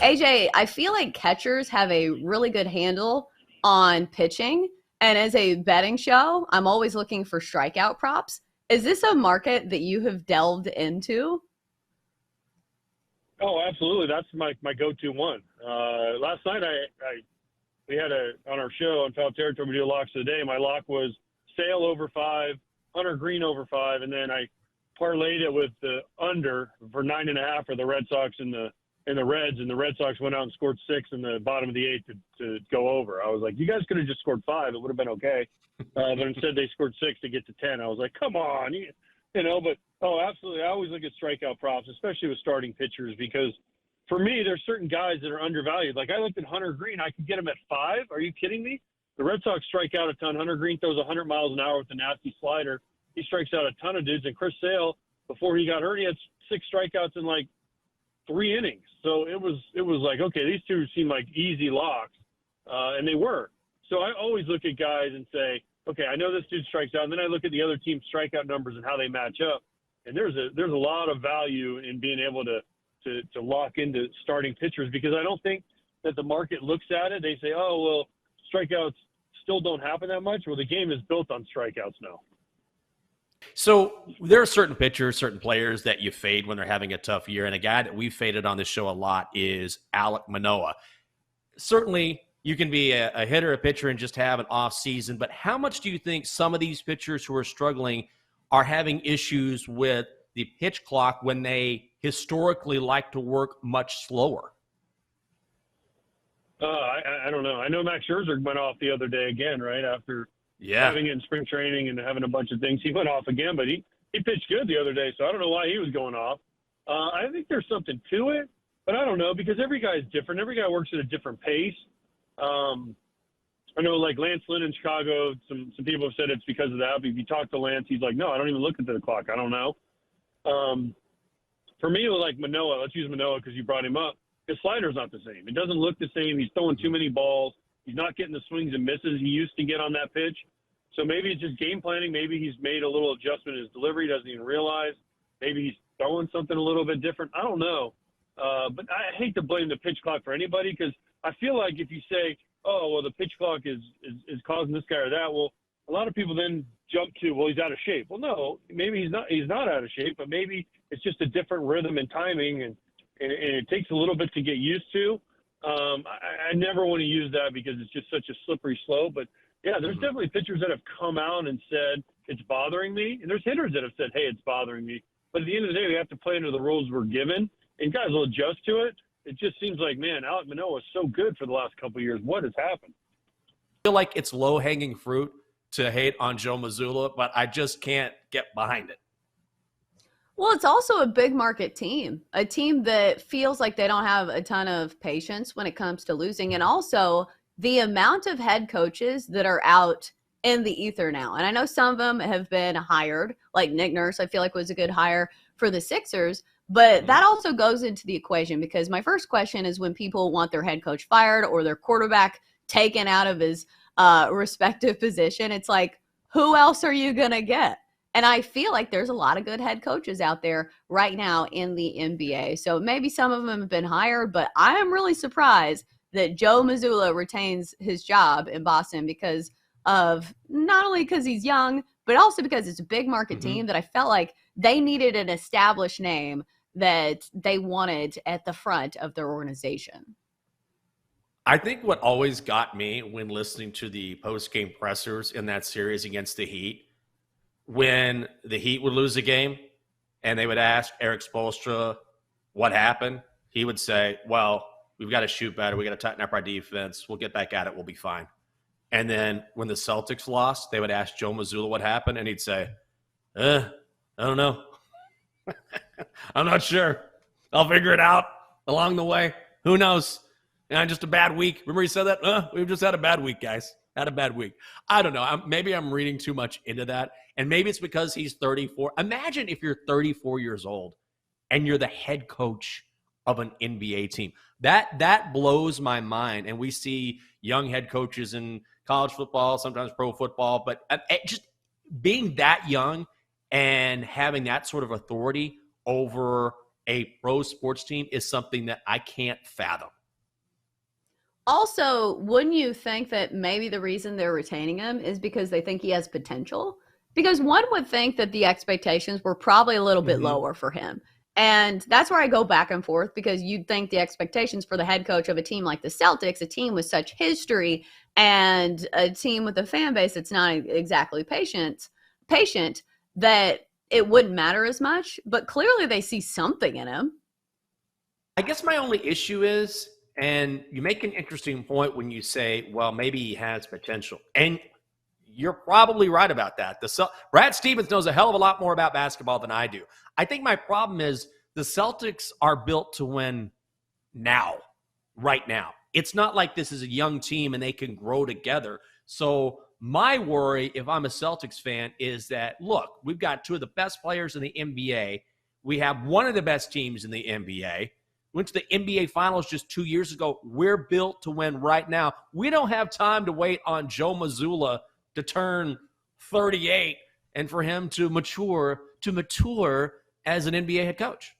AJ, I feel like catchers have a really good handle on pitching. And as a betting show, I'm always looking for strikeout props. Is this a market that you have delved into? Oh, absolutely. That's my go-to one. Last night we had on our show on Foul Territory, we do locks of the day. My lock was Sale over 5, Hunter Green over 5, and then I parlayed it with the under for 9.5 for the Red Sox and the Reds, and the Red Sox went out and scored 6 in the bottom of the 8th to go over. I was like, you guys could have just scored 5. It would have been okay. But instead they scored 6 to get to 10. I was like, come on. But, absolutely. I always look at strikeout props, especially with starting pitchers, because for me, there's certain guys that are undervalued. Like I looked at Hunter Green. I could get him at 5. Are you kidding me? The Red Sox strike out a ton. Hunter Green throws 100 miles an hour with a nasty slider. He strikes out a ton of dudes. And Chris Sale, before he got hurt, he had 6 strikeouts in like 3 innings. So it was like, okay, these two seem like easy locks, and they were. So I always look at guys and say, okay, I know this dude strikes out, and then I look at the other team's strikeout numbers and how they match up. And there's a lot of value in being able to lock into starting pitchers, because I don't think that the market looks at it. They say, oh, well, strikeouts still don't happen that much. Well, the game is built on strikeouts now. So there are certain pitchers, certain players that you fade when they're having a tough year. And a guy that we've faded on this show a lot is Alek Manoah. Certainly, you can be a hitter, a pitcher, and just have an off season. But how much do you think some of these pitchers who are struggling are having issues with the pitch clock when they historically like to work much slower? I don't know. I know Max Scherzer went off the other day again, right after having it in spring training and having a bunch of things. He went off again, but he pitched good the other day, so I don't know why he was going off. I think there's something to it, but I don't know, because every guy is different. Every guy works at a different pace. I know, like Lance Lynn in Chicago, some people have said it's because of that. But if you talk to Lance, he's like, no, I don't even look at the clock. I don't know. For me, like Manoah, let's use Manoah because you brought him up. His slider's not the same. It doesn't look the same. He's throwing too many balls. He's not getting the swings and misses he used to get on that pitch. So maybe it's just game planning. Maybe he's made a little adjustment in his delivery, doesn't even realize. Maybe he's throwing something a little bit different. I don't know. But I hate to blame the pitch clock for anybody, because I feel like if you say, oh, well, the pitch clock is causing this guy or that, well, a lot of people then jump to, well, he's out of shape. Well, no, maybe he's not out of shape, but maybe it's just a different rhythm and timing, and it takes a little bit to get used to. I never want to use that because it's just such a slippery slope. But, yeah, there's definitely pitchers that have come out and said it's bothering me, and there's hitters that have said, hey, it's bothering me. But at the end of the day, we have to play under the rules we're given, and guys will adjust to it. It just seems like, man, Alek Manoah is so good for the last couple of years. What has happened? I feel like it's low-hanging fruit to hate on Joe Mazzulla, but I just can't get behind it. Well, it's also a big market team, a team that feels like they don't have a ton of patience when it comes to losing. And also the amount of head coaches that are out in the ether now. And I know some of them have been hired, like Nick Nurse, I feel like was a good hire for the Sixers. But that also goes into the equation, because my first question is when people want their head coach fired or their quarterback taken out of his respective position, it's like, who else are you going to get? And I feel like there's a lot of good head coaches out there right now in the NBA. So maybe some of them have been hired, but I am really surprised that Joe Mazzulla retains his job in Boston, because of not only because he's young, but also because it's a big market team that I felt like they needed an established name that they wanted at the front of their organization. I think what always got me when listening to the post-game pressers in that series against the Heat, when the Heat would lose a game and they would ask Eric Spoelstra what happened, he would say, well, we've got to shoot better. We got to tighten up our defense. We'll get back at it. We'll be fine. And then when the Celtics lost, they would ask Joe Mazzulla what happened, and he'd say, I don't know. I'm not sure. I'll figure it out along the way. Who knows? And just a bad week. Remember he said that? We've just had a bad week, guys. Had a bad week. I don't know. Maybe I'm reading too much into that. And maybe it's because he's 34. Imagine if you're 34 years old and you're the head coach of an NBA team. That blows my mind. And we see young head coaches in college football, sometimes pro football, but just being that young and having that sort of authority over a pro sports team is something that I can't fathom. Also, wouldn't you think that maybe the reason they're retaining him is because they think he has potential? Because one would think that the expectations were probably a little bit lower for him. And that's where I go back and forth, because you'd think the expectations for the head coach of a team like the Celtics, a team with such history and a team with a fan base that's not exactly patient, that it wouldn't matter as much. But clearly they see something in him. I guess my only issue is, and you make an interesting point when you say, well, maybe he has potential. And you're probably right about that. Brad Stevens knows a hell of a lot more about basketball than I do. I think my problem is the Celtics are built to win now, right now. It's not like this is a young team and they can grow together. So my worry, if I'm a Celtics fan, is that, look, we've got two of the best players in the NBA. We have one of the best teams in the NBA. Went to the NBA Finals just 2 years ago. We're built to win right now. We don't have time to wait on Joe Mazzulla to turn 38 and for him to mature as an NBA head coach.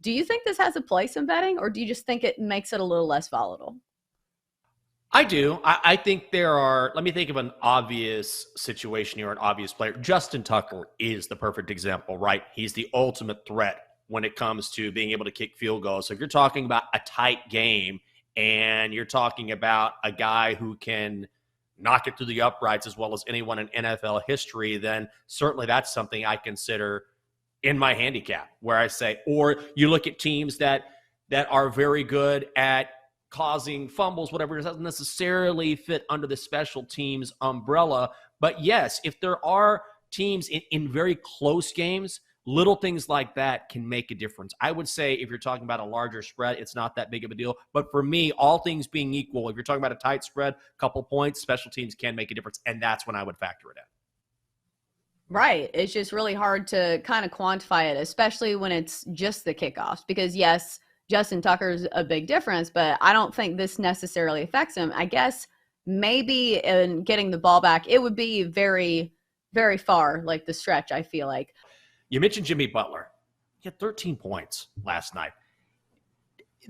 Do you think this has a place in betting, or do you just think it makes it a little less volatile? I do. I think let me think of an obvious situation here, an obvious player. Justin Tucker is the perfect example, right? He's the ultimate threat when it comes to being able to kick field goals. So if you're talking about a tight game and you're talking about a guy who can knock it through the uprights as well as anyone in NFL history, then certainly that's something I consider in my handicap, where I say, or you look at teams that are very good at causing fumbles, whatever. It doesn't necessarily fit under the special teams umbrella. But yes, if there are teams in very close games, little things like that can make a difference. I would say if you're talking about a larger spread, it's not that big of a deal. But for me, all things being equal, if you're talking about a tight spread, couple points, special teams can make a difference. And that's when I would factor it in. Right. It's just really hard to kind of quantify it, especially when it's just the kickoffs. Because yes, Justin Tucker's a big difference, but I don't think this necessarily affects him. I guess maybe in getting the ball back, it would be very, very far, like the stretch, I feel like. You mentioned Jimmy Butler. He had 13 points last night.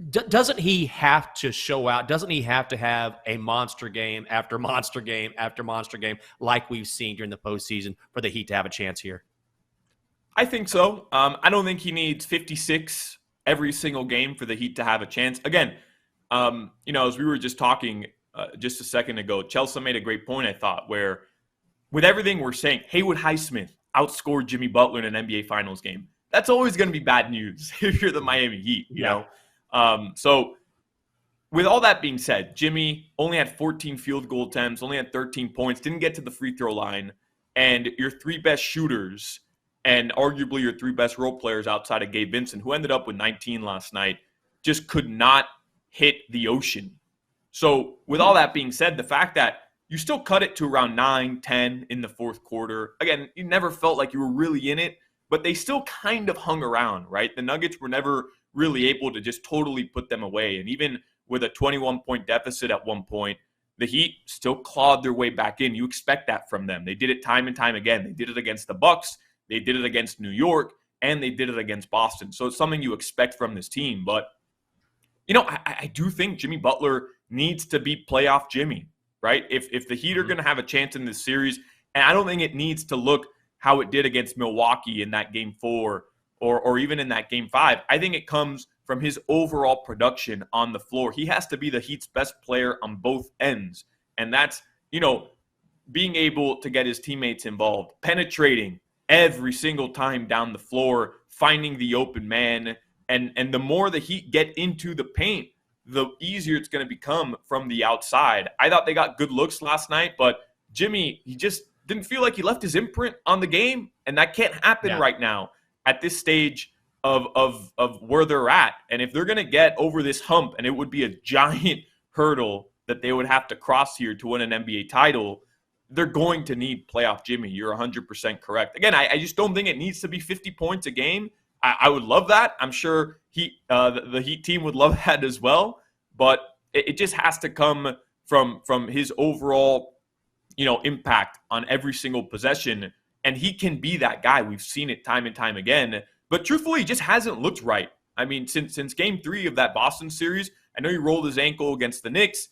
Doesn't he have to show out? Doesn't he have to have a monster game after monster game after monster game like we've seen during the postseason for the Heat to have a chance here? I think so. I don't think he needs 56 every single game for the Heat to have a chance. Again, as we were just talking just a second ago, Chelsa made a great point, I thought, where with everything we're saying, Haywood Highsmith outscored Jimmy Butler in an NBA Finals game. That's always going to be bad news if you're the Miami Heat, you know? So with all that being said, Jimmy only had 14 field goal attempts, only had 13 points, didn't get to the free throw line, and your three best shooters and arguably your three best role players outside of Gabe Vincent, who ended up with 19 last night, just could not hit the ocean. So with all that being said, the fact that you still cut it to around 9-10 in the fourth quarter. Again, you never felt like you were really in it, but they still kind of hung around, right? The Nuggets were never really able to just totally put them away. And even with a 21-point deficit at one point, the Heat still clawed their way back in. You expect that from them. They did it time and time again. They did it against the Bucks, they did it against New York, and they did it against Boston. So it's something you expect from this team. But, I do think Jimmy Butler needs to be playoff Jimmy. Right? If the Heat are going to have a chance in this series, and I don't think it needs to look how it did against Milwaukee in that Game 4 or even in that Game 5. I think it comes from his overall production on the floor. He has to be the Heat's best player on both ends. And that's, being able to get his teammates involved, penetrating every single time down the floor, finding the open man. And the more the Heat get into the paint, the easier it's going to become from the outside. I thought they got good looks last night, but Jimmy, he just didn't feel like he left his imprint on the game, and that can't happen right now at this stage of where they're at. And if they're going to get over this hump, and it would be a giant hurdle that they would have to cross here to win an NBA title, they're going to need playoff Jimmy. You're 100% correct. Again, I just don't think it needs to be 50 points a game. I would love that. I'm sure the Heat team would love that as well. But it just has to come from his overall, impact on every single possession. And he can be that guy. We've seen it time and time again. But truthfully, he just hasn't looked right. I mean, since Game 3 of that Boston series, I know he rolled his ankle against the Knicks.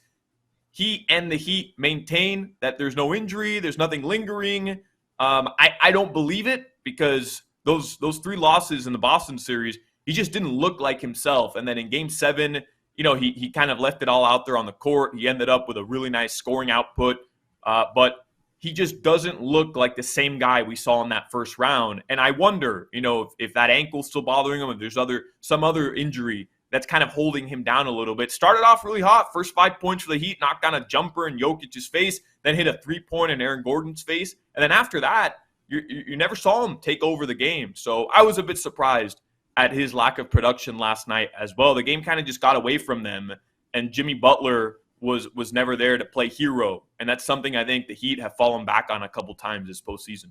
he and the Heat maintain that there's no injury, there's nothing lingering. I don't believe it, because those 3 losses in the Boston series, he just didn't look like himself. And then in Game 7, he kind of left it all out there on the court. He ended up with a really nice scoring output, but he just doesn't look like the same guy we saw in that first round. And I wonder, if that ankle's still bothering him, if there's some other injury that's kind of holding him down a little bit. Started off really hot. First 5 points for the Heat, knocked down a jumper in Jokic's face, then hit a 3-point in Aaron Gordon's face. And then after that, you never saw him take over the game. So I was a bit surprised at his lack of production last night as well. The game kind of just got away from them, and Jimmy Butler was never there to play hero. And that's something I think the Heat have fallen back on a couple times this postseason.